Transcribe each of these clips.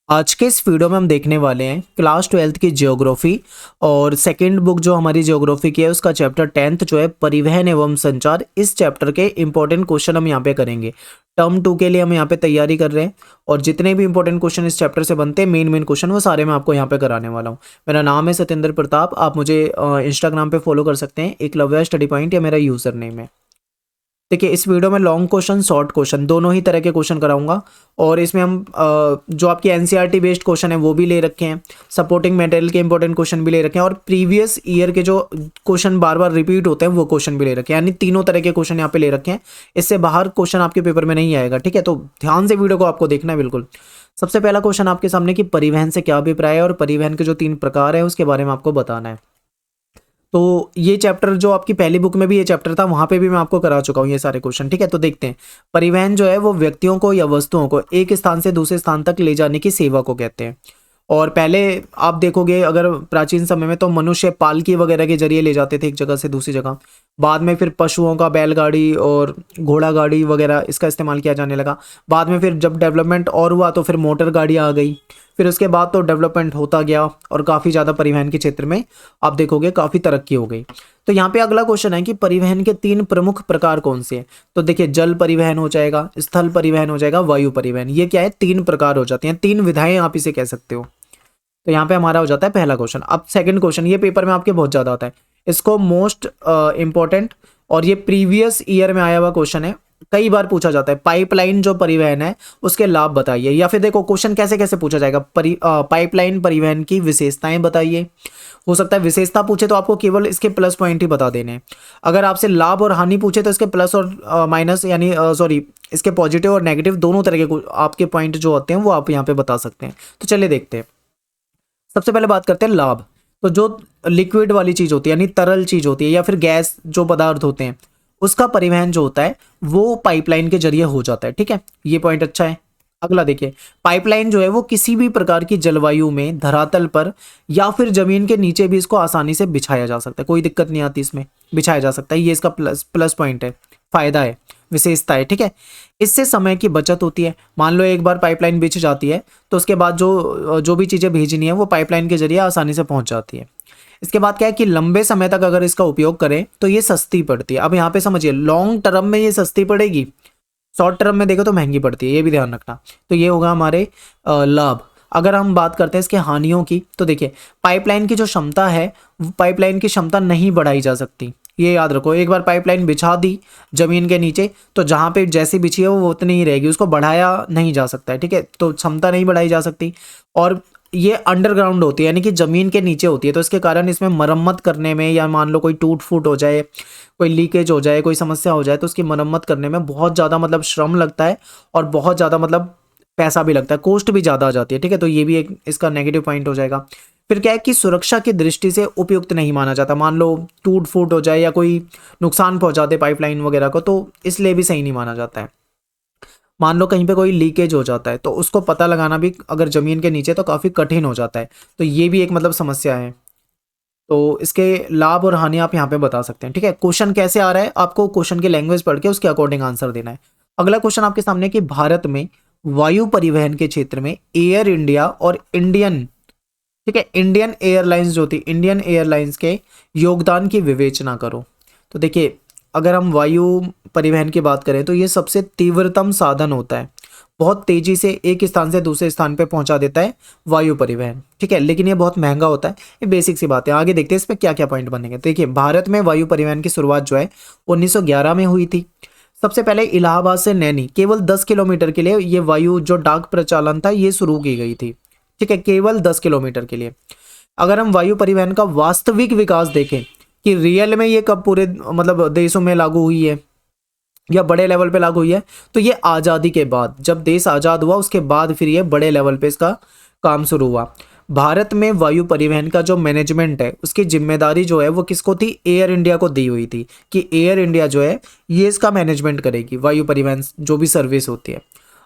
आज के इस वीडियो में हम देखने वाले हैं क्लास 12th की ज्योग्राफी और सेकंड बुक जो हमारी ज्योग्राफी की है उसका चैप्टर 10th जो है परिवहन एवं संचार। इस चैप्टर के इंपॉर्टेंट क्वेश्चन हम यहाँ पे करेंगे। टर्म 2 के लिए हम यहाँ पे तैयारी कर रहे हैं और जितने भी इंपॉर्टेंट क्वेश्चन इस चैप्टर से बनते हैं मेन क्वेश्चन वो सारे मैं आपको यहाँ पे कराने वाला हूँ। मेरा नाम है सत्येंद्र प्रताप। आप मुझे इंस्टाग्राम पे फॉलो कर सकते हैं, एकलव्य स्टडी पॉइंट या मेरा यूजर नेम है। देखिए इस वीडियो में लॉन्ग क्वेश्चन शॉर्ट क्वेश्चन दोनों ही तरह के क्वेश्चन कराऊंगा और इसमें हम जो आपकी एनसीईआरटी बेस्ड क्वेश्चन है वो भी ले रखे हैं, सपोर्टिंग मटेरियल के इंपॉर्टेंट क्वेश्चन भी ले रखे हैं और प्रीवियस ईयर के जो क्वेश्चन बार बार रिपीट होते हैं वो क्वेश्चन भी ले रखे हैं, यानी तीनों तरह के क्वेश्चन यहाँ पे ले रखे हैं। इससे बाहर क्वेश्चन आपके पेपर में नहीं आएगा, ठीक है? तो ध्यान से वीडियो को आपको देखना है बिल्कुल। सबसे पहला क्वेश्चन आपके सामने कि परिवहन से क्या अभिप्राय है और परिवहन के जो 3 प्रकार है उसके बारे में आपको बताना है। तो ये चैप्टर जो आपकी पहली बुक में भी ये चैप्टर था वहां पे भी मैं आपको करा चुका हूँ ये सारे क्वेश्चन, ठीक है? तो देखते हैं। परिवहन जो है वो व्यक्तियों को या वस्तुओं को एक स्थान से दूसरे स्थान तक ले जाने की सेवा को कहते हैं। और पहले आप देखोगे अगर प्राचीन समय में तो मनुष्य पालकी वगैरह के जरिए ले जाते थे एक जगह से दूसरी जगह। बाद में फिर पशुओं का बैलगाड़ी और घोड़ा गाड़ी वगैरह इसका इस्तेमाल किया जाने लगा। बाद में फिर जब डेवलपमेंट और हुआ तो फिर मोटर गाड़ी आ गई। फिर उसके बाद तो डेवलपमेंट होता गया और काफ़ी ज़्यादा परिवहन के क्षेत्र में आप देखोगे काफ़ी तरक्की हो गई। तो यहाँ पे अगला क्वेश्चन है कि परिवहन के 3 प्रमुख प्रकार कौन से हैं? तो देखिए जल परिवहन हो जाएगा, स्थल परिवहन हो जाएगा, वायु परिवहन। ये क्या है? 3 प्रकार हो जाते हैं, 3 विधाएं आप इसे कह सकते हो। तो यहाँ पे हमारा हो जाता है पहला क्वेश्चन। अब सेकंड क्वेश्चन, ये पेपर में आपके बहुत ज़्यादा आता है, इसको मोस्ट इंपॉर्टेंट और ये प्रीवियस ईयर में आया हुआ क्वेश्चन है, कई बार पूछा जाता है। पाइपलाइन जो परिवहन है उसके लाभ बताइए, या फिर देखो क्वेश्चन कैसे कैसे पूछा जाएगा, पाइपलाइन परिवहन की विशेषताएं बताइए। हो सकता है विशेषता पूछे तो आपको केवल इसके प्लस पॉइंट ही बता देने। अगर आपसे लाभ और हानि पूछे तो इसके प्लस और माइनस यानी सॉरी इसके पॉजिटिव और नेगेटिव दोनों तरह के आपके पॉइंट जो होते हैं वो आप यहाँ पे बता सकते हैं। तो चलिए देखते हैं। सबसे पहले बात करते हैं लाभ। तो जो लिक्विड वाली चीज होती है यानी तरल चीज होती है या फिर गैस जो पदार्थ होते हैं उसका परिवहन जो होता है वो पाइपलाइन के जरिए हो जाता है, ठीक है? ये पॉइंट अच्छा है। अगला देखिए, पाइपलाइन जो है वो किसी भी प्रकार की जलवायु में धरातल पर या फिर जमीन के नीचे भी इसको आसानी से बिछाया जा सकता है, कोई दिक्कत नहीं आती, इसमें बिछाया जा सकता है। ये इसका प्लस पॉइंट है, फायदा है, विशेषता है, ठीक है? इससे समय की बचत होती है। मान लो एक बार पाइपलाइन बिछ जाती है तो उसके बाद जो जो भी चीज़ें भेजनी है वो पाइपलाइन के जरिए आसानी से पहुंच जाती है। इसके बाद क्या है कि लंबे समय तक अगर इसका उपयोग करें तो ये सस्ती पड़ती है। अब यहाँ पे समझिए, लॉन्ग टर्म में ये सस्ती पड़ेगी, शॉर्ट टर्म में देखो तो महंगी पड़ती है, ये भी ध्यान रखना। तो ये होगा हमारे लाभ। अगर हम बात करते हैं इसके हानियों की तो देखिए पाइपलाइन की जो क्षमता है, पाइपलाइन की क्षमता नहीं बढ़ाई जा सकती। ये याद रखो, एक बार पाइपलाइन बिछा दी जमीन के नीचे तो जहाँ पे जैसी बिछी है वो उतनी ही रहेगी, उसको बढ़ाया नहीं जा सकता है, ठीक है? तो क्षमता नहीं बढ़ाई जा सकती। और ये अंडरग्राउंड होती है यानी कि जमीन के नीचे होती है, तो इसके कारण इसमें मरम्मत करने में या मान लो कोई टूट फूट हो जाए, कोई लीकेज हो जाए, कोई समस्या हो जाए तो उसकी मरम्मत करने में बहुत ज़्यादा मतलब श्रम लगता है और बहुत ज़्यादा मतलब पैसा भी लगता है, कॉस्ट भी ज़्यादा आ जाती है, ठीक है? तो ये भी एक इसका नेगेटिव पॉइंट हो जाएगा। फिर क्या है कि सुरक्षा की दृष्टि से उपयुक्त नहीं माना जाता। मान लो टूट फूट हो जाए या कोई नुकसान पहुंचा दे पाइपलाइन वगैरह को तो इसलिए भी सही नहीं माना जाता है। मान लो कहीं पे कोई लीकेज हो जाता है तो उसको पता लगाना भी अगर जमीन के नीचे तो काफ़ी कठिन हो जाता है। तो ये भी एक मतलब समस्या है। तो इसके लाभ और हानि आप यहाँ पे बता सकते हैं, ठीक है? क्वेश्चन कैसे आ रहा है आपको क्वेश्चन की लैंग्वेज पढ़ के उसके अकॉर्डिंग आंसर देना है। अगला क्वेश्चन आपके सामने कि भारत में वायु परिवहन के क्षेत्र में एयर इंडिया और इंडियन, ठीक है, इंडियन एयरलाइंस जो थी, इंडियन एयरलाइंस के योगदान की विवेचना करो। तो देखिए अगर हम वायु परिवहन की बात करें तो ये सबसे तीव्रतम साधन होता है, बहुत तेजी से एक स्थान से दूसरे स्थान पे पहुंचा देता है वायु परिवहन, ठीक है? लेकिन ये बहुत महंगा होता है। ये बेसिक सी बात है, आगे देखते हैं इसमें क्या क्या पॉइंट बनेंगे। देखिए भारत में वायु परिवहन की शुरुआत जो है 1911 में हुई थी। सबसे पहले इलाहाबाद से नैनी केवल 10 किलोमीटर के लिए ये वायु जो डाक प्रचालन था ये शुरू की गई थी, ठीक है? केवल 10 किलोमीटर के लिए। अगर हम वायु परिवहन का वास्तविक विकास देखें कि रियल में ये कब पूरे मतलब देशों में लागू हुई है या बड़े लेवल पे लागू हुई है, तो ये आज़ादी के बाद, जब देश आज़ाद हुआ उसके बाद फिर ये बड़े लेवल पे इसका काम शुरू हुआ। भारत में वायु परिवहन का जो मैनेजमेंट है उसकी जिम्मेदारी जो है वो किसको थी? एयर इंडिया को दी हुई थी कि एयर इंडिया जो है ये इसका मैनेजमेंट करेगी, वायु परिवहन जो भी सर्विस होती है।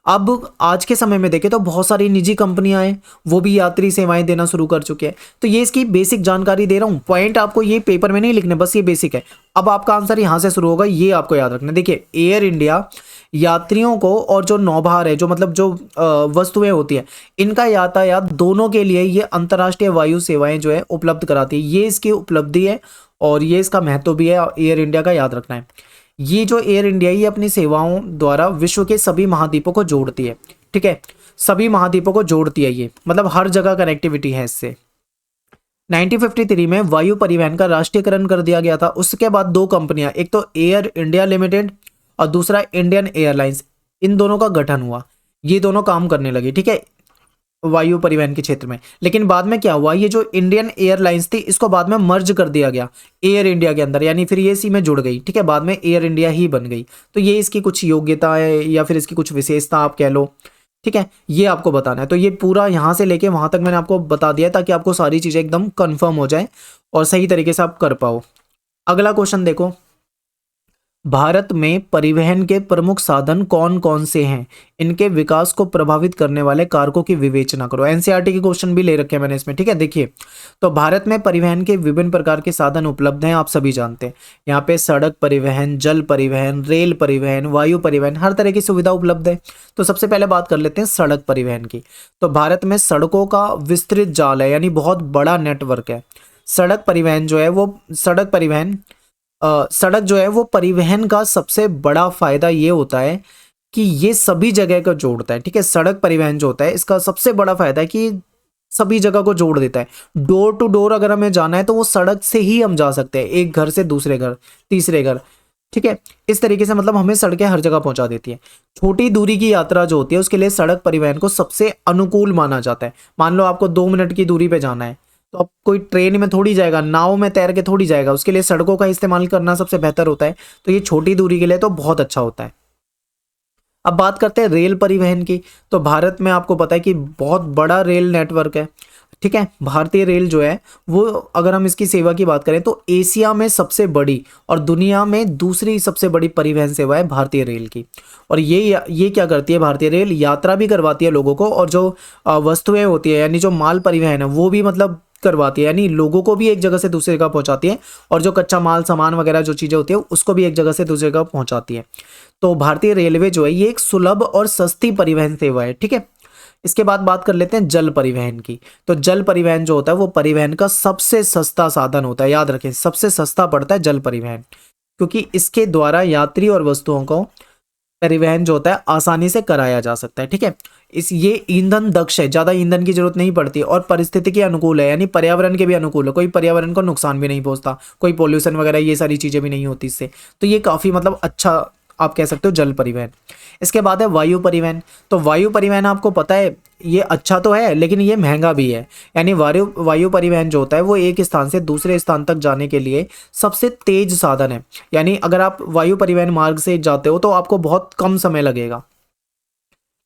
अब आज के समय में देखें तो बहुत सारी निजी कंपनियां हैं, वो भी यात्री सेवाएं देना शुरू कर चुके हैं। तो ये इसकी बेसिक जानकारी दे रहा हूँ, पॉइंट आपको ये पेपर में नहीं लिखने, बस ये बेसिक है। अब आपका आंसर यहाँ से शुरू होगा, ये आपको याद रखना। देखिए, एयर इंडिया यात्रियों को और जो नौभार है, जो मतलब जो वस्तुएं होती है, इनका यातायात दोनों के लिए ये अंतर्राष्ट्रीय वायु सेवाएं जो है उपलब्ध कराती है। ये इसकी उपलब्धि है और ये इसका महत्व भी है, एयर इंडिया का याद रखना है। ये जो एयर इंडिया ये अपनी सेवाओं द्वारा विश्व के सभी महाद्वीपों को जोड़ती है, ठीक है, सभी महाद्वीपों को जोड़ती है, ये मतलब हर जगह कनेक्टिविटी है इससे। 1953 में वायु परिवहन का राष्ट्रीयकरण कर दिया गया था। उसके बाद दो कंपनियां, एक तो एयर इंडिया लिमिटेड और दूसरा इंडियन एयरलाइंस, इन दोनों का गठन हुआ। ये दोनों काम करने लगी, ठीक है, वायु परिवहन के क्षेत्र में। लेकिन बाद में क्या हुआ, ये जो इंडियन एयरलाइंस थी इसको बाद में मर्ज कर दिया गया एयर इंडिया के अंदर, यानी फिर ये इसी में जुड़ गई, ठीक है, बाद में एयर इंडिया ही बन गई। तो ये इसकी कुछ योग्यता है या फिर इसकी कुछ विशेषता आप कह लो, ठीक है, ये आपको बताना है। तो ये पूरा यहाँ से लेके वहां तक मैंने आपको बता दिया ताकि आपको सारी चीजें एकदम कंफर्म हो जाए और सही तरीके से आप कर पाओ। अगला क्वेश्चन देखो, भारत में परिवहन के प्रमुख साधन कौन कौन से हैं, इनके विकास को प्रभावित करने वाले कारकों की विवेचना करो। एनसीईआरटी के क्वेश्चन भी ले रखे हैं मैंने इसमें, ठीक है। देखिए, तो भारत में परिवहन के विभिन्न प्रकार के साधन उपलब्ध हैं, आप सभी जानते हैं। यहाँ पे सड़क परिवहन, जल परिवहन, रेल परिवहन, वायु परिवहन, हर तरह की सुविधा उपलब्ध है। तो सबसे पहले बात कर लेते हैं सड़क परिवहन की। तो भारत में सड़कों का विस्तृत जाल है, यानी बहुत बड़ा नेटवर्क है। सड़क परिवहन जो है वो सड़क जो है वो परिवहन का सबसे बड़ा फायदा ये होता है कि ये सभी जगह को जोड़ता है, ठीक है। सड़क परिवहन जो होता है इसका सबसे बड़ा फायदा है कि सभी जगह को जोड़ देता है। डोर टू डोर अगर हमें जाना है तो वो सड़क से ही हम जा सकते हैं, एक घर से दूसरे घर, तीसरे घर, ठीक है। इस तरीके से मतलब हमें सड़कें हर जगह पहुंचा देती है। छोटी दूरी की यात्रा जो होती है उसके लिए सड़क परिवहन को सबसे अनुकूल माना जाता है। मान लो आपको 2 मिनट की दूरी पे जाना है तो अब कोई ट्रेन में थोड़ी जाएगा, नाव में तैर के थोड़ी जाएगा, उसके लिए सड़कों का इस्तेमाल करना सबसे बेहतर होता है। तो ये छोटी दूरी के लिए तो बहुत अच्छा होता है। अब बात करते हैं रेल परिवहन की। तो भारत में आपको पता है कि बहुत बड़ा रेल नेटवर्क है, ठीक है। भारतीय रेल जो है वो, अगर हम इसकी सेवा की बात करें तो एशिया में सबसे बड़ी और दुनिया में दूसरी सबसे बड़ी परिवहन सेवा है भारतीय रेल की। और ये क्या करती है भारतीय रेल, यात्रा भी करवाती है लोगों को, और जो वस्तुएं होती है यानी जो माल परिवहन है वो भी मतलब करवाती है, यानी लोगों को भी एक जगह से दूसरी जगह पहुंचाती है, और जो कच्चा माल, सामान वगैरह जो चीज़ें होती है उसको भी एक जगह से दूसरी जगह पहुंचाती है। तो भारतीय रेलवे जो है ये एक सुलभ और सस्ती परिवहन सेवा है, ठीक है। इसके बाद बात कर लेते हैं जल परिवहन की। तो जल परिवहन जो होता है वो परिवहन का सबसे सस्ता साधन होता है, याद रखें, सबसे सस्ता पड़ता है जल परिवहन, क्योंकि इसके द्वारा यात्री और वस्तुओं को परिवहन जो होता है आसानी से कराया जा सकता है, ठीक है। ये ईंधन दक्ष है, ज़्यादा ईंधन की जरूरत नहीं पड़ती, और परिस्थिति के अनुकूल है, यानी पर्यावरण के भी अनुकूल है, कोई पर्यावरण को नुकसान भी नहीं पहुंचता, कोई पोल्यूशन वगैरह ये सारी चीज़ें भी नहीं होती इससे। तो ये काफ़ी मतलब अच्छा आप कह सकते हो जल परिवहन। इसके बाद है वायु परिवहन। तो वायु परिवहन आपको पता है ये अच्छा तो है लेकिन ये महंगा भी है, यानी वायु परिवहन जो होता है वो एक स्थान से दूसरे स्थान तक जाने के लिए सबसे तेज साधन है। यानी अगर आप वायु परिवहन मार्ग से जाते हो तो आपको बहुत कम समय लगेगा,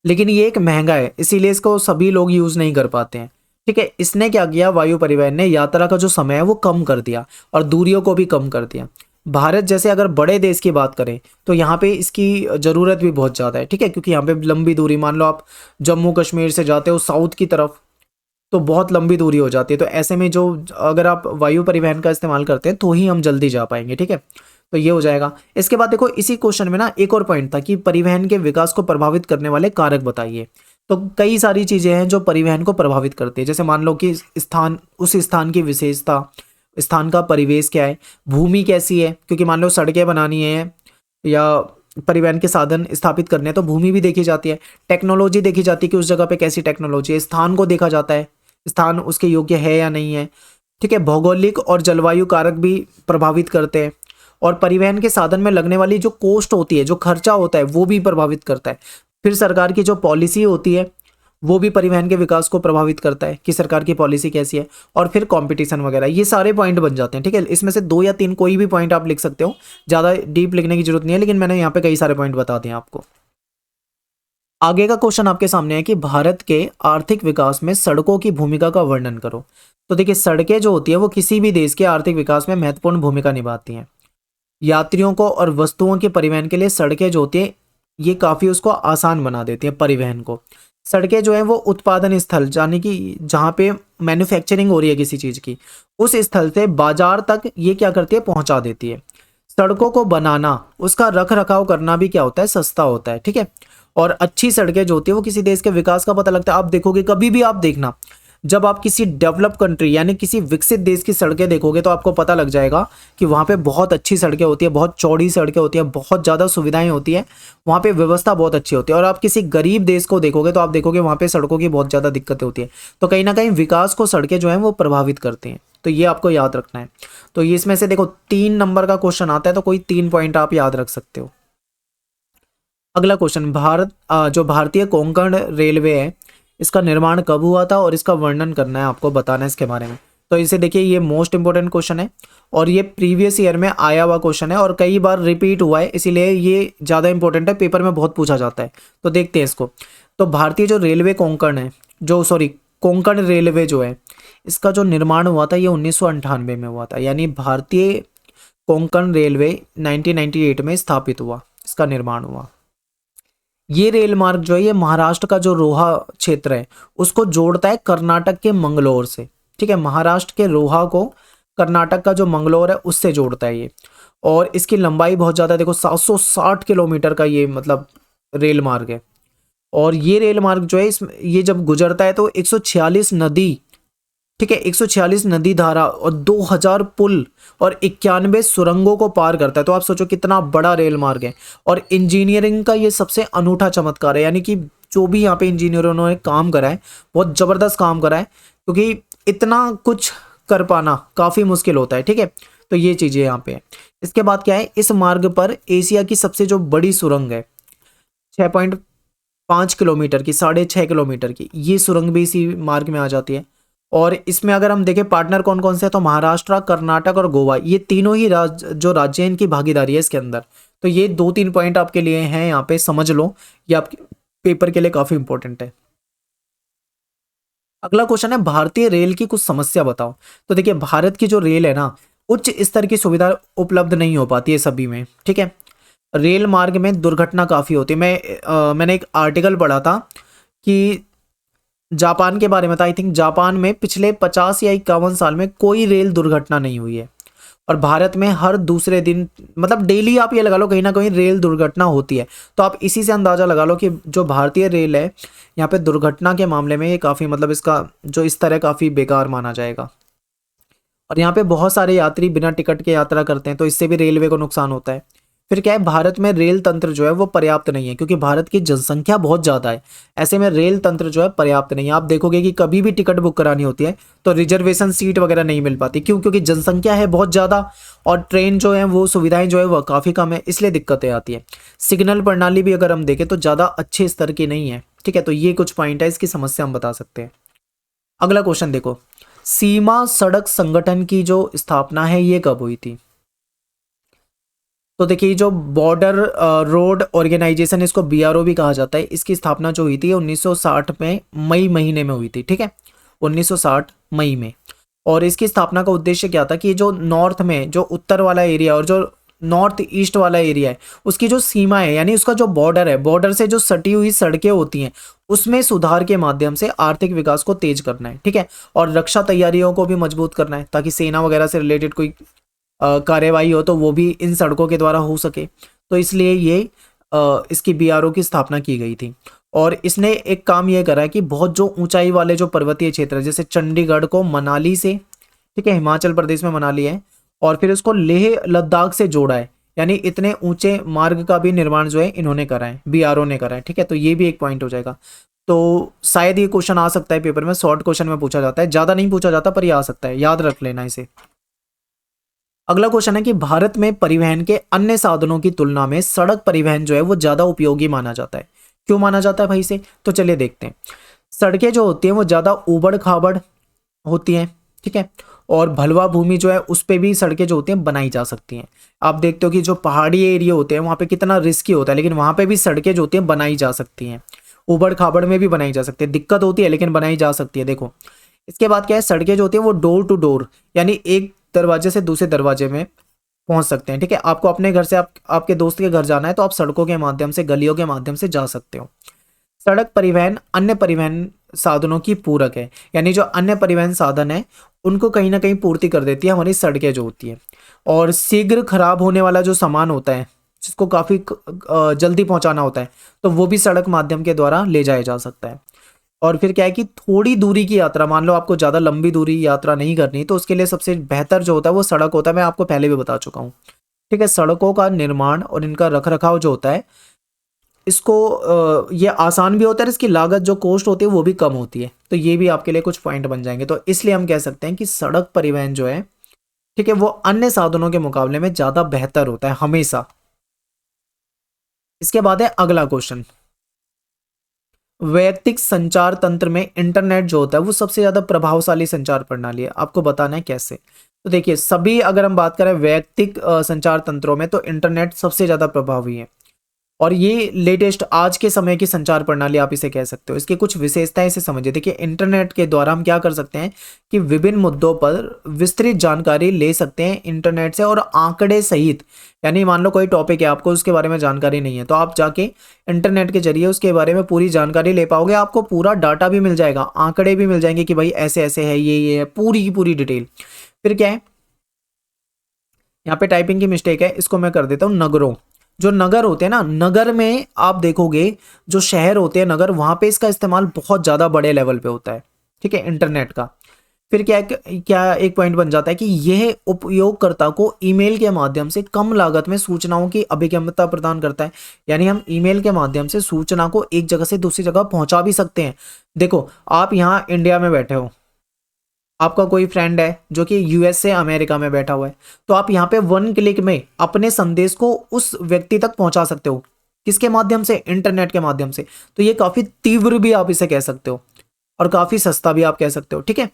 लेकिन ये एक महंगा है, इसीलिए इसको सभी लोग यूज नहीं कर पाते हैं, ठीक है। इसने क्या किया, वायु परिवहन ने यात्रा का जो समय है वो कम कर दिया और दूरियों को भी कम कर दिया। भारत जैसे अगर बड़े देश की बात करें तो यहाँ पे इसकी ज़रूरत भी बहुत ज़्यादा है, ठीक है, क्योंकि यहाँ पे लंबी दूरी, मान लो आप जम्मू कश्मीर से जाते हो साउथ की तरफ तो बहुत लंबी दूरी हो जाती है। तो ऐसे में जो अगर आप वायु परिवहन का इस्तेमाल करते हैं तो ही हम जल्दी जा पाएंगे, ठीक है। तो ये हो जाएगा। इसके बाद देखो इसी क्वेश्चन में ना एक और पॉइंट था कि परिवहन के विकास को प्रभावित करने वाले कारक बताइए। तो कई सारी चीज़ें हैं जो परिवहन को प्रभावित करती है, जैसे मान लो कि स्थान, उस स्थान की विशेषता, स्थान का परिवेश क्या है, भूमि कैसी है, क्योंकि मान लो सड़कें बनानी है या परिवहन के साधन स्थापित करने हैं तो भूमि भी देखी जाती है। टेक्नोलॉजी देखी जाती है कि उस जगह पे कैसी टेक्नोलॉजी है। स्थान को देखा जाता है, स्थान उसके योग्य है या नहीं है, ठीक है। भौगोलिक और जलवायु कारक भी प्रभावित करते हैं, और परिवहन के साधन में लगने वाली जो कॉस्ट होती है, जो खर्चा होता है, वो भी प्रभावित करता है। फिर सरकार की जो पॉलिसी होती है वो भी परिवहन के विकास को प्रभावित करता है कि सरकार की पॉलिसी कैसी है, और फिर कंपटीशन वगैरह, ये सारे पॉइंट बन जाते हैं, ठीक है। इसमें से 2 या 3 कोई भी पॉइंट आप लिख सकते हो, ज़्यादा डीप लिखने की जरूरत नहीं है, लेकिन मैंने यहाँ पे कई सारे पॉइंट बता दिए आपको। आगे का क्वेश्चन आपके सामने है कि भारत के आर्थिक विकास में सड़कों की भूमिका का वर्णन करो। तो देखिए, सड़कें जो होती है वो किसी भी देश के आर्थिक विकास में महत्वपूर्ण भूमिका निभाती हैं। यात्रियों को और वस्तुओं के परिवहन के लिए सड़कें जो होती हैं ये काफ़ी उसको आसान बना देती है परिवहन को। सड़कें जो है वो उत्पादन स्थल, यानी कि जहाँ पे मैन्युफैक्चरिंग हो रही है किसी चीज़ की, उस स्थल से बाजार तक ये क्या करती है, पहुँचा देती है। सड़कों को बनाना, उसका रख रखाव करना भी क्या होता है, सस्ता होता है, ठीक है। और अच्छी सड़कें जो होती है वो किसी देश के विकास का पता लगता है। आप देखोगे, कभी भी आप देखना, जब आप किसी डेवलप कंट्री यानी किसी विकसित देश की सड़कें देखोगे तो आपको पता लग जाएगा कि वहाँ पे बहुत अच्छी सड़कें होती है, बहुत चौड़ी सड़कें होती है, बहुत ज़्यादा सुविधाएं होती है, वहाँ पे व्यवस्था बहुत अच्छी होती है। और आप किसी गरीब देश को देखोगे तो आप देखोगे वहाँ पे सड़कों की बहुत ज़्यादा दिक्कतें होती है। तो कहीं ना कहीं विकास को सड़कें जो हैं वो प्रभावित करती हैं, तो ये आपको याद रखना है। तो ये इसमें से देखो 3 नंबर का क्वेश्चन आता है, तो कोई 3 पॉइंट आप याद रख सकते हो। अगला क्वेश्चन, जो भारतीय कोंकण रेलवे है, इसका निर्माण कब हुआ था और इसका वर्णन करना है, आपको बताना है इसके बारे में। तो इसे देखिए, ये मोस्ट इंपोर्टेंट क्वेश्चन है और ये प्रीवियस ईयर में आया हुआ क्वेश्चन है और कई बार रिपीट हुआ है, इसीलिए ये ज़्यादा इंपॉर्टेंट है, पेपर में बहुत पूछा जाता है। तो देखते हैं इसको। तो भारतीय जो रेलवे कोंकण है, कोंकण रेलवे जो है, इसका जो निर्माण हुआ था ये 1998 में हुआ था, यानी भारतीय कोंकण रेलवे 1998 में स्थापित हुआ, इसका निर्माण हुआ। ये रेल मार्ग जो है ये महाराष्ट्र का जो रोहा क्षेत्र है उसको जोड़ता है कर्नाटक के मंगलोर से, ठीक है। महाराष्ट्र के रोहा को कर्नाटक का जो मंगलोर है उससे जोड़ता है ये। और इसकी लंबाई बहुत ज़्यादा, देखो 760 किलोमीटर का ये मतलब रेल मार्ग है। और ये रेल मार्ग जो है ये जब गुजरता है तो 146 नदी, ठीक है, 146 नदी धारा और 2000 पुल और 91 सुरंगों को पार करता है। तो आप सोचो कितना बड़ा रेल मार्ग है। और इंजीनियरिंग का ये सबसे अनूठा चमत्कार है, यानी कि जो भी यहाँ पे इंजीनियरों ने काम करा है बहुत ज़बरदस्त काम करा है, क्योंकि इतना कुछ कर पाना काफ़ी मुश्किल होता है, ठीक है। तो ये चीज़ें यहाँ पे है। इसके बाद क्या है, इस मार्ग पर एशिया की सबसे जो बड़ी सुरंग है 6.5 किलोमीटर की, 6.5 किलोमीटर की, ये सुरंग भी इसी मार्ग में आ जाती है। और इसमें अगर हम देखें पार्टनर कौन कौन से हैं, तो महाराष्ट्र, कर्नाटक और गोवा, ये तीनों ही जो राज्य हैं इनकी भागीदारी है इसके अंदर। तो ये 2-3 पॉइंट आपके लिए हैं, यहाँ पे समझ लो, ये आपके पेपर के लिए काफी इंपॉर्टेंट है। अगला क्वेश्चन है, भारतीय रेल की कुछ समस्या बताओ। तो देखिए, भारत की जो रेल है ना, उच्च स्तर की सुविधा उपलब्ध नहीं हो पाती है सभी में, ठीक है। रेल मार्ग में दुर्घटना काफी होती है। मैंने एक आर्टिकल पढ़ा था कि जापान के बारे में था, आई थिंक जापान में पिछले 50 या 51 साल में कोई रेल दुर्घटना नहीं हुई है। और भारत में हर दूसरे दिन, मतलब डेली आप ये लगा लो, कहीं ना कहीं रेल दुर्घटना होती है। तो आप इसी से अंदाजा लगा लो कि जो भारतीय रेल है यहाँ पे दुर्घटना के मामले में ये काफ़ी, मतलब इसका जो स्तर है काफ़ी बेकार माना जाएगा। और यहाँ पे बहुत सारे यात्री बिना टिकट के यात्रा करते हैं, तो इससे भी रेलवे को नुकसान होता है। फिर क्या है, भारत में रेल तंत्र जो है वो पर्याप्त नहीं है, क्योंकि भारत की जनसंख्या बहुत ज़्यादा है। ऐसे में रेल तंत्र जो है पर्याप्त नहीं है। आप देखोगे कि कभी भी टिकट बुक करानी होती है तो रिजर्वेशन सीट वगैरह नहीं मिल पाती। क्यों? क्योंकि जनसंख्या है बहुत ज़्यादा और ट्रेन जो है वो सुविधाएं जो है वह काफ़ी कम है, इसलिए दिक्कतें आती है। सिग्नल प्रणाली भी अगर हम देखें तो ज़्यादा अच्छे स्तर की नहीं है, ठीक है। तो ये कुछ पॉइंट है, इसकी समस्या हम बता सकते हैं। अगला क्वेश्चन देखो, सीमा सड़क संगठन की जो स्थापना है ये कब हुई थी? तो देखिए, जो बॉर्डर रोड ऑर्गेनाइजेशन, इसको बीआरओ भी कहा जाता है, इसकी स्थापना जो हुई थी 1960 में मई महीने में हुई थी, ठीक है, 1960 मई में। और इसकी स्थापना का उद्देश्य क्या था कि जो नॉर्थ में जो उत्तर वाला एरिया और जो नॉर्थ ईस्ट वाला एरिया है उसकी जो सीमा है, यानी उसका जो बॉर्डर है, बॉर्डर से जो सटी हुई सड़कें होती हैं उसमें सुधार के माध्यम से आर्थिक विकास को तेज करना है, ठीक है। और रक्षा तैयारियों को भी मजबूत करना है, ताकि सेना वगैरह से रिलेटेड कोई कार्यवाही हो तो वो भी इन सड़कों के द्वारा हो सके। तो इसलिए ये इसकी बीआरओ की स्थापना की गई थी। और इसने एक काम ये करा है कि बहुत जो ऊंचाई वाले जो पर्वतीय क्षेत्र है, जैसे चंडीगढ़ को मनाली से, ठीक है, हिमाचल प्रदेश में मनाली है, और फिर उसको लेह लद्दाख से जोड़ा है, यानी इतने ऊंचे मार्ग का भी निर्माण जो है इन्होंने करा है, बीआरओ ने करा है, ठीक है। तो ये भी एक पॉइंट हो जाएगा। तो शायद ये क्वेश्चन आ सकता है पेपर में, शॉर्ट क्वेश्चन में पूछा जाता है, ज़्यादा नहीं पूछा जाता पर ये आ सकता है, याद रख लेना इसे। अगला क्वेश्चन है कि भारत में परिवहन के अन्य साधनों की तुलना में सड़क परिवहन जो है वो ज़्यादा उपयोगी माना जाता है। क्यों माना जाता है भाई से? तो चलिए देखते हैं। सड़कें जो होती हैं वो ज़्यादा ऊबड़ खाबड़ होती हैं, ठीक है, और भलवा भूमि जो है उस पर भी सड़कें जो होती हैं बनाई जा सकती हैं। आप देखते हो कि जो पहाड़ी एरिया होते हैं वहाँ पे कितना रिस्की होता है, लेकिन वहाँ पे भी सड़कें जो होती हैं बनाई जा सकती हैं, ऊबड़ खाबड़ में भी बनाई जा सकती है, दिक्कत होती है लेकिन बनाई जा सकती है। देखो, इसके बाद क्या है, सड़कें जो होती हैं वो डोर टू डोर, यानी एक दरवाजे से दूसरे दरवाजे में पहुंच सकते हैं। ठीक है, आपको अपने घर से आपके दोस्त के घर जाना है तो आप सड़कों के माध्यम से, गलियों के माध्यम से जा सकते हो। सड़क परिवहन अन्य परिवहन साधनों की पूरक है, यानी जो अन्य परिवहन साधन है उनको कहीं ना कहीं पूर्ति कर देती है हमारी सड़कें जो होती है। और शीघ्र खराब होने वाला जो सामान होता है, जिसको काफ़ी जल्दी पहुंचाना होता है, तो वो भी सड़क माध्यम के द्वारा ले जाया जा सकता है। और फिर क्या है कि थोड़ी दूरी की यात्रा, मान लो आपको ज़्यादा लंबी दूरी यात्रा नहीं करनी, तो उसके लिए सबसे बेहतर जो होता है वो सड़क होता है। मैं आपको पहले भी बता चुका हूँ। ठीक है, सड़कों का निर्माण और इनका रख रखाव जो होता है, इसको ये आसान भी होता है, इसकी लागत जो कॉस्ट होती है वो भी कम होती है। तो ये भी आपके लिए कुछ पॉइंट बन जाएंगे। तो इसलिए हम कह सकते हैं कि सड़क परिवहन जो है, ठीक है, वो अन्य साधनों के मुकाबले में ज़्यादा बेहतर होता है हमेशा। इसके बाद है अगला क्वेश्चन, वैयक्तिक संचार तंत्र में इंटरनेट जो होता है वो सबसे ज्यादा प्रभावशाली संचार प्रणाली है। आपको बताना है कैसे। तो देखिए, सभी अगर हम बात करें वैयक्तिक संचार तंत्रों में, तो इंटरनेट सबसे ज्यादा प्रभावी है। और ये लेटेस्ट आज के समय की संचार प्रणाली आप इसे कह सकते हो। इसकी कुछ विशेषताएं इसे समझिए। देखिए, इंटरनेट के द्वारा हम क्या कर सकते हैं कि विभिन्न मुद्दों पर विस्तृत जानकारी ले सकते हैं इंटरनेट से, और आंकड़े सहित। यानी मान लो कोई टॉपिक है, आपको उसके बारे में जानकारी नहीं है, तो आप जाके इंटरनेट के जरिए उसके बारे में पूरी जानकारी ले पाओगे। आपको पूरा डाटा भी मिल जाएगा, आंकड़े भी मिल जाएंगे कि भाई ऐसे ऐसे है, ये है, पूरी की पूरी डिटेल। फिर क्या है, यहाँ पे टाइपिंग की मिस्टेक है, इसको मैं कर देता हूँ नगरों। जो नगर होते हैं ना, नगर में आप देखोगे जो शहर होते हैं नगर, वहां पे इसका इस्तेमाल बहुत ज्यादा बड़े लेवल पे होता है। ठीक है, इंटरनेट का। फिर क्या एक पॉइंट बन जाता है कि यह उपयोगकर्ता को ईमेल के माध्यम से कम लागत में सूचनाओं की अभिगम्यता प्रदान करता है। यानी हम ईमेल के माध्यम से सूचना को एक जगह से दूसरी जगह पहुंचा भी सकते हैं। देखो, आप यहाँ इंडिया में बैठे हो, आपका कोई फ्रेंड है जो कि यूएस से अमेरिका में बैठा हुआ है, तो आप यहाँ पे 1 क्लिक में अपने संदेश को उस व्यक्ति तक पहुंचा सकते हो। किसके माध्यम से? इंटरनेट के माध्यम से। तो ये काफी तीव्र भी आप इसे कह सकते हो, और काफी सस्ता भी आप कह सकते हो। ठीक है,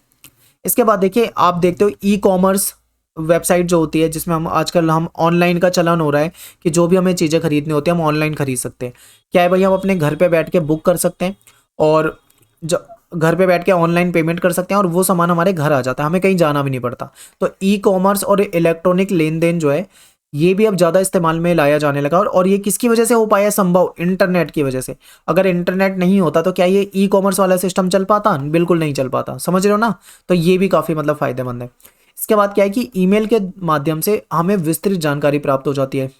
इसके बाद देखिए, आप देखते हो ई कॉमर्स वेबसाइट जो होती है, जिसमें हम ऑनलाइन का चलन हो रहा है कि जो भी हमें चीज़ें खरीदनी होती है हम ऑनलाइन खरीद सकते हैं। क्या है भाई, हम अपने घर पे बैठ के बुक कर सकते हैं, और जो घर पे बैठ के ऑनलाइन पेमेंट कर सकते हैं, और वो सामान हमारे घर आ जाता है, हमें कहीं जाना भी नहीं पड़ता। तो ई कॉमर्स और इलेक्ट्रॉनिक लेन देन जो है, ये भी अब ज़्यादा इस्तेमाल में लाया जाने लगा। और ये किसकी वजह से हो पाया संभव? इंटरनेट की वजह से। अगर इंटरनेट नहीं होता तो क्या ये ई कॉमर्स वाला सिस्टम चल पाता? बिल्कुल नहीं चल पाता। समझ रहे हो ना? तो ये भी काफ़ी मतलब फ़ायदेमंद है। इसके बाद क्या है कि ईमेल के माध्यम से हमें विस्तृत जानकारी प्राप्त हो जाती है,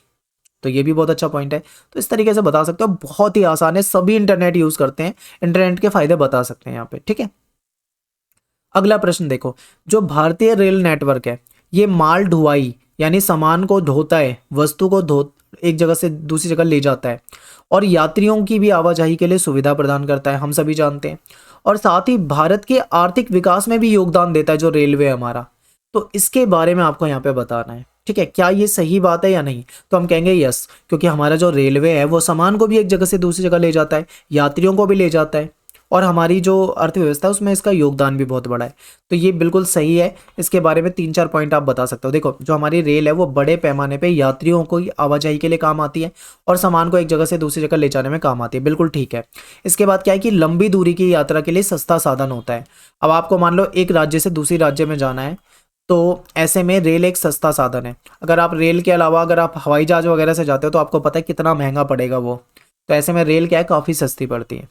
तो ये भी बहुत अच्छा पॉइंट है। तो इस तरीके से बता सकते हो, बहुत ही आसान है, सभी इंटरनेट यूज़ करते हैं, इंटरनेट के फायदे बता सकते हैं यहाँ पे। ठीक है, अगला प्रश्न देखो, जो भारतीय रेल नेटवर्क है, ये माल ढुलाई यानी सामान को ढोता है, वस्तु को एक जगह से दूसरी जगह ले जाता है, और यात्रियों की भी आवाजाही के लिए सुविधा प्रदान करता है, हम सभी जानते हैं। और साथ ही भारत के आर्थिक विकास में भी योगदान देता है जो रेलवे है हमारा। तो इसके बारे में आपको यहाँ पे बताना है। ठीक है, क्या ये सही बात है या नहीं? तो हम कहेंगे यस, क्योंकि हमारा जो रेलवे है वो सामान को भी एक जगह से दूसरी जगह ले जाता है, यात्रियों को भी ले जाता है, और हमारी जो अर्थव्यवस्था है उसमें इसका योगदान भी बहुत बड़ा है। तो ये बिल्कुल सही है। इसके बारे में 3-4 पॉइंट आप बता सकते हो। देखो, जो हमारी रेल है वो बड़े पैमाने पे यात्रियों को आवाजाही के लिए काम आती है, और सामान को एक जगह से दूसरी जगह ले जाने में काम आती है। बिल्कुल ठीक है। इसके बाद क्या है कि लंबी दूरी की यात्रा के लिए सस्ता साधन होता है। अब आपको मान लो एक राज्य से दूसरी राज्य में जाना है, तो ऐसे में रेल एक सस्ता साधन है। अगर आप रेल के अलावा अगर आप हवाई जहाज वगैरह से जाते हो तो आपको पता है कितना महंगा पड़ेगा वो। तो ऐसे में रेल क्या है, काफ़ी सस्ती पड़ती है।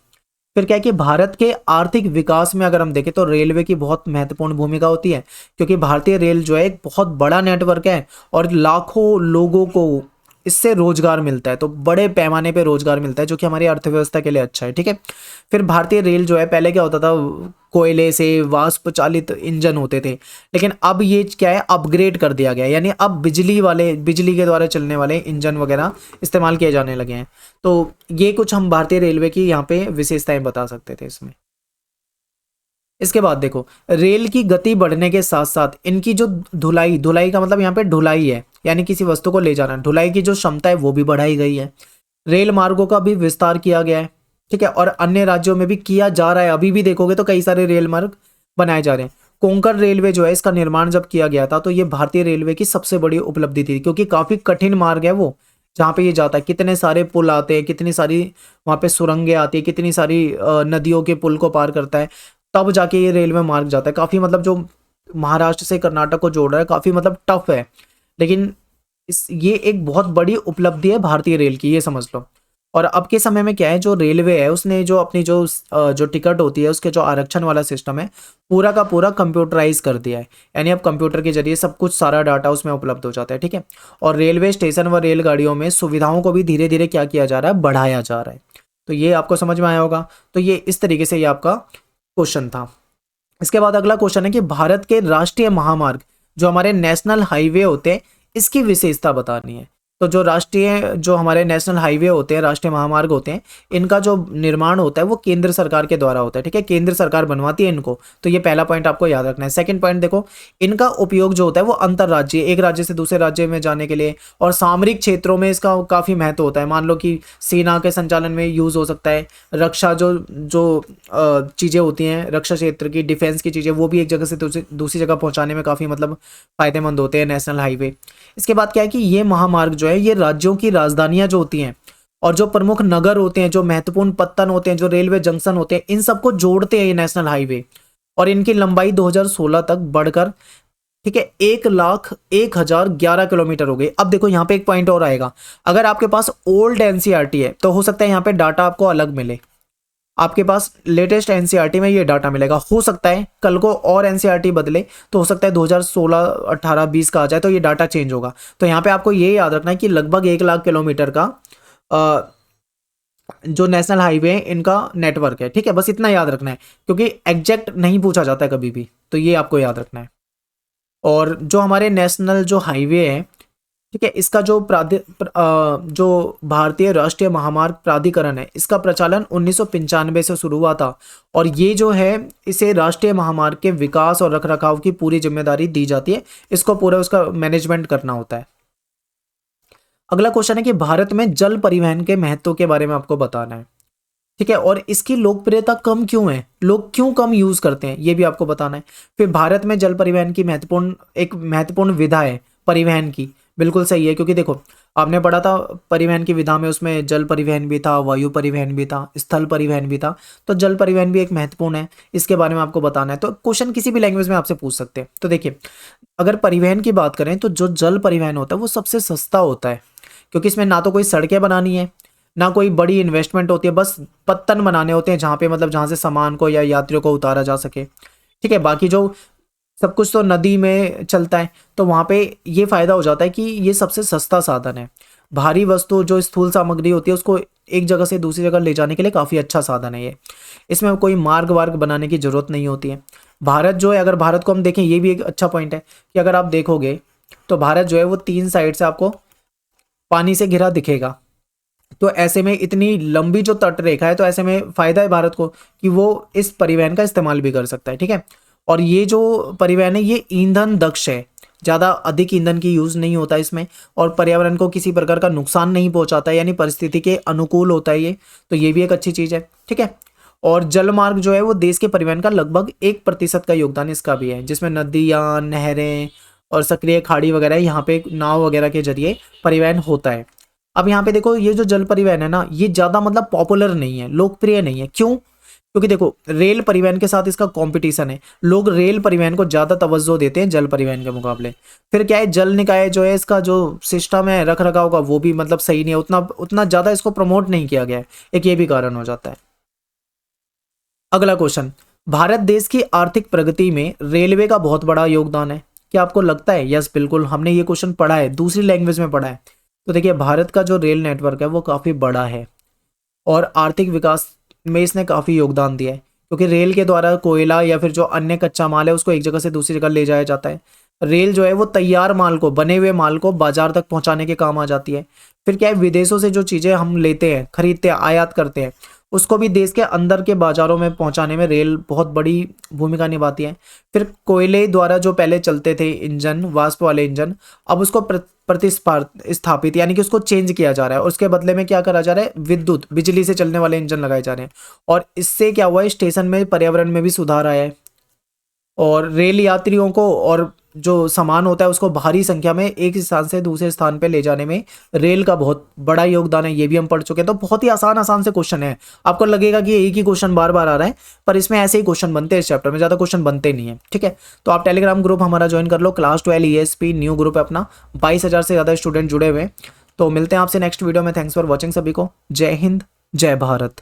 फिर क्या है कि भारत के आर्थिक विकास में अगर हम देखें तो रेलवे की बहुत महत्वपूर्ण भूमिका होती है, क्योंकि भारतीय रेल जो है एक बहुत बड़ा नेटवर्क है, और लाखों लोगों को इससे रोजगार मिलता है। तो बड़े पैमाने पे रोजगार मिलता है, जो कि हमारी अर्थव्यवस्था के लिए अच्छा है। ठीक है, फिर भारतीय रेल जो है, पहले क्या होता था, कोयले से वाष्प चालित इंजन होते थे, लेकिन अब ये क्या है, अपग्रेड कर दिया गया है। यानी अब बिजली के द्वारा चलने वाले इंजन वगैरह इस्तेमाल किए जाने लगे हैं। तो ये कुछ हम भारतीय रेलवे की यहाँ पे विशेषताएं बता सकते थे इसमें। इसके बाद देखो, रेल की गति बढ़ने के साथ साथ इनकी जो धुलाई का मतलब यहाँ पे ढुलाई है, यानी किसी वस्तु को ले जाना, ढुलाई की जो क्षमता है वो भी बढ़ाई गई है। रेल मार्गों का भी विस्तार किया गया है। ठीक है, और अन्य राज्यों में भी किया जा रहा है। अभी भी देखोगे तो कई सारे रेल मार्ग बनाए जा रहे हैं। कोंकण रेलवे जो है, इसका निर्माण जब किया गया था तो ये भारतीय रेलवे की सबसे बड़ी उपलब्धि थी, क्योंकि काफी कठिन मार्ग है वो, जहाँ पे ये जाता है। कितने सारे पुल आते हैं, कितनी सारी वहाँ पे सुरंगें आती है, कितनी सारी नदियों के पुल को पार करता है, तब जाके ये रेलवे मार्ग जाता है। काफ़ी मतलब जो महाराष्ट्र से कर्नाटक को जोड़ रहा है, काफ़ी मतलब टफ है, लेकिन ये एक बहुत बड़ी उपलब्धि है भारतीय रेल की, ये समझ लो। और अब के समय में क्या है, जो रेलवे है उसने जो अपनी जो टिकट होती है उसके जो आरक्षण वाला सिस्टम है पूरा का पूरा कंप्यूटराइज कर दिया है। यानी अब कंप्यूटर के जरिए सब कुछ सारा डाटा उसमें उपलब्ध हो जाता है, ठीक है। और रेलवे स्टेशन व रेलगाड़ियों में सुविधाओं को भी धीरे धीरे क्या किया जा रहा है, बढ़ाया जा रहा है। तो ये आपको समझ में आया होगा। तो ये इस तरीके से ये आपका क्वेश्चन था। इसके बाद अगला क्वेश्चन है कि भारत के राष्ट्रीय महामार्ग जो हमारे नेशनल हाईवे होते हैं इसकी विशेषता बतानी है। तो जो हमारे नेशनल हाईवे होते हैं, राष्ट्रीय महामार्ग होते हैं, इनका जो निर्माण होता है वो केंद्र सरकार के द्वारा होता है, ठीक है। केंद्र सरकार बनवाती है इनको। तो ये पहला पॉइंट आपको याद रखना है। सेकंड पॉइंट देखो, इनका उपयोग जो होता है वो अंतरराज्यीय, एक राज्य से दूसरे राज्य में जाने के लिए, और सामरिक क्षेत्रों में इसका काफ़ी महत्व होता है। मान लो कि सेना के संचालन में यूज़ हो सकता है। रक्षा जो जो चीज़ें होती हैं, रक्षा क्षेत्र की, डिफेंस की चीज़ें, वो भी एक जगह से दूसरी जगह पहुंचाने में काफ़ी मतलब फ़ायदेमंद होते हैं नेशनल हाईवे। इसके बाद क्या है कि ये महामार्ग जो है ये राज्यों की राजधानियां जो होती हैं और जो प्रमुख नगर होते हैं, जो महत्वपूर्ण पत्तन होते हैं, जो रेलवे जंक्शन होते हैं, इन सबको जोड़ते हैं ये नेशनल हाईवे। और इनकी लंबाई 2016 तक बढ़कर, ठीक है, 1,01,011 किलोमीटर हो गई। अब देखो यहाँ पे एक पॉइंट और आएगा। अगर आपके पास ओल्ड एनसीईआरटी है तो हो सकता है यहाँ पे डाटा आपको अलग मिले। आपके पास लेटेस्ट एनसीईआरटी में ये डाटा मिलेगा। हो सकता है कल को और एनसीईआरटी बदले तो हो सकता है 2016, 18, 20 का आ जाए तो ये डाटा चेंज होगा। तो यहाँ पे आपको ये याद रखना है कि लगभग 1,00,000 किलोमीटर का जो नेशनल हाईवे है इनका नेटवर्क है, ठीक है। बस इतना याद रखना है क्योंकि एग्जैक्ट नहीं पूछा जाता है कभी भी, तो ये आपको याद रखना है। और जो हमारे नेशनल जो हाईवे है, ठीक है, इसका जो भारतीय राष्ट्रीय महामार्ग प्राधिकरण है इसका प्रचालन 1995 से शुरू हुआ था। और ये जो है इसे राष्ट्रीय महामार्ग के विकास और रखरखाव की पूरी जिम्मेदारी दी जाती है। इसको पूरा उसका मैनेजमेंट करना होता है। अगला क्वेश्चन है कि भारत में जल परिवहन के महत्व के बारे में आपको बताना है, ठीक है। और इसकी लोकप्रियता कम क्यों है, लोग क्यों कम यूज करते हैं, ये भी आपको बताना है। फिर भारत में जल परिवहन की महत्वपूर्ण विधा है परिवहन की, बिल्कुल सही है। क्योंकि देखो आपने पढ़ा था परिवहन की विधा में, उसमें जल परिवहन भी था, वायु परिवहन भी था, स्थल परिवहन भी था। तो जल परिवहन भी एक महत्वपूर्ण है, इसके बारे में आपको बताना है। तो क्वेश्चन किसी भी लैंग्वेज में आपसे पूछ सकते हैं। तो देखिए अगर परिवहन की बात करें तो जो जल परिवहन होता है वो सबसे सस्ता होता है, क्योंकि इसमें ना तो कोई सड़कें बनानी है, ना कोई बड़ी इन्वेस्टमेंट होती है, बस पत्तन बनाने होते हैं जहाँ पे मतलब जहाँ से सामान को या यात्रियों को उतारा जा सके, ठीक है। बाकी जो सब कुछ तो नदी में चलता है, तो वहाँ पे ये फायदा हो जाता है कि ये सबसे सस्ता साधन है। भारी वस्तु जो स्थूल सामग्री होती है उसको एक जगह से दूसरी जगह ले जाने के लिए काफ़ी अच्छा साधन है ये। इसमें कोई मार्ग वार्ग बनाने की जरूरत नहीं होती है। भारत जो है, अगर भारत को हम देखें, ये भी एक अच्छा पॉइंट है कि अगर आप देखोगे तो भारत जो है वो 3 साइड से आपको पानी से घिरा दिखेगा। तो ऐसे में इतनी लंबी जो तट रेखा है, तो ऐसे में फायदा है भारत को कि वो इस परिवहन का इस्तेमाल भी कर सकता है, ठीक है। और ये जो परिवहन है ये ईंधन दक्ष है, ज़्यादा अधिक ईंधन की यूज़ नहीं होता इसमें, और पर्यावरण को किसी प्रकार का नुकसान नहीं पहुंचाता है, यानी परिस्थिति के अनुकूल होता है ये। तो ये भी एक अच्छी चीज़ है, ठीक है। और जलमार्ग जो है वो देश के परिवहन का लगभग 1% का योगदान इसका भी है, जिसमें नदियाँ, नहरें और सक्रिय खाड़ी वगैरह, यहाँ पे नाव वगैरह के जरिए परिवहन होता है। अब यहाँ पे देखो ये जो जल परिवहन है ना, ये ज़्यादा मतलब पॉपुलर नहीं है, लोकप्रिय नहीं है। क्यों? क्योंकि देखो रेल परिवहन के साथ इसका कंपटीशन है, लोग रेल परिवहन को ज़्यादा तवज्जो देते हैं जल परिवहन के मुकाबले। फिर क्या है, जल निकाय जो है इसका जो सिस्टम है रख रखाव का वो भी मतलब सही नहीं है, उतना ज़्यादा इसको प्रमोट नहीं किया गया है, एक ये भी कारण हो जाता है। अगला क्वेश्चन, भारत देश की आर्थिक प्रगति में रेलवे का बहुत बड़ा योगदान है, क्या आपको लगता है? यस बिल्कुल, हमने ये क्वेश्चन पढ़ा है, दूसरी लैंग्वेज में पढ़ा है। तो देखिए भारत का जो रेल नेटवर्क है वो काफ़ी बड़ा है और आर्थिक विकास में इसने काफ़ी योगदान दिया है, क्योंकि रेल के द्वारा कोयला या फिर जो अन्य कच्चा माल है उसको एक जगह से दूसरी जगह ले जाया जाता है। रेल जो है वो तैयार माल को, बने हुए माल को बाजार तक पहुंचाने के काम आ जाती है। फिर क्या है, विदेशों से जो चीज़ें हम लेते हैं, खरीदते हैं, आयात करते हैं, उसको भी देश के अंदर के बाजारों में पहुंचाने में रेल बहुत बड़ी भूमिका निभाती है। फिर कोयले द्वारा जो पहले चलते थे इंजन, वाष्प वाले इंजन, अब उसको प्रतिस्थापित यानी कि उसको चेंज किया जा रहा है, और उसके बदले में क्या करा जा रहा है, विद्युत बिजली से चलने वाले इंजन लगाए जा रहे हैं। और इससे क्या हुआ है, स्टेशन में पर्यावरण में भी सुधार आया है, और रेल यात्रियों को और जो सामान होता है उसको भारी संख्या में एक स्थान से दूसरे स्थान पे ले जाने में रेल का बहुत बड़ा योगदान है, ये भी हम पढ़ चुके हैं। तो बहुत ही आसान आसान से क्वेश्चन है, आपको लगेगा कि एक ही क्वेश्चन बार बार आ रहा है, पर इसमें ऐसे ही क्वेश्चन बनते हैं इस चैप्टर में, ज़्यादा क्वेश्चन बनते नहीं है। ठीक है, तो आप टेलीग्राम ग्रुप हमारा ज्वाइन कर लो, क्लास 12 ESP न्यू ग्रुप है अपना, 22,000 से ज़्यादा स्टूडेंट जुड़े हुए हैं। तो मिलते हैं आपसे नेक्स्ट वीडियो में। थैंक्स फॉर वॉचिंग सभी को। जय हिंद, जय भारत।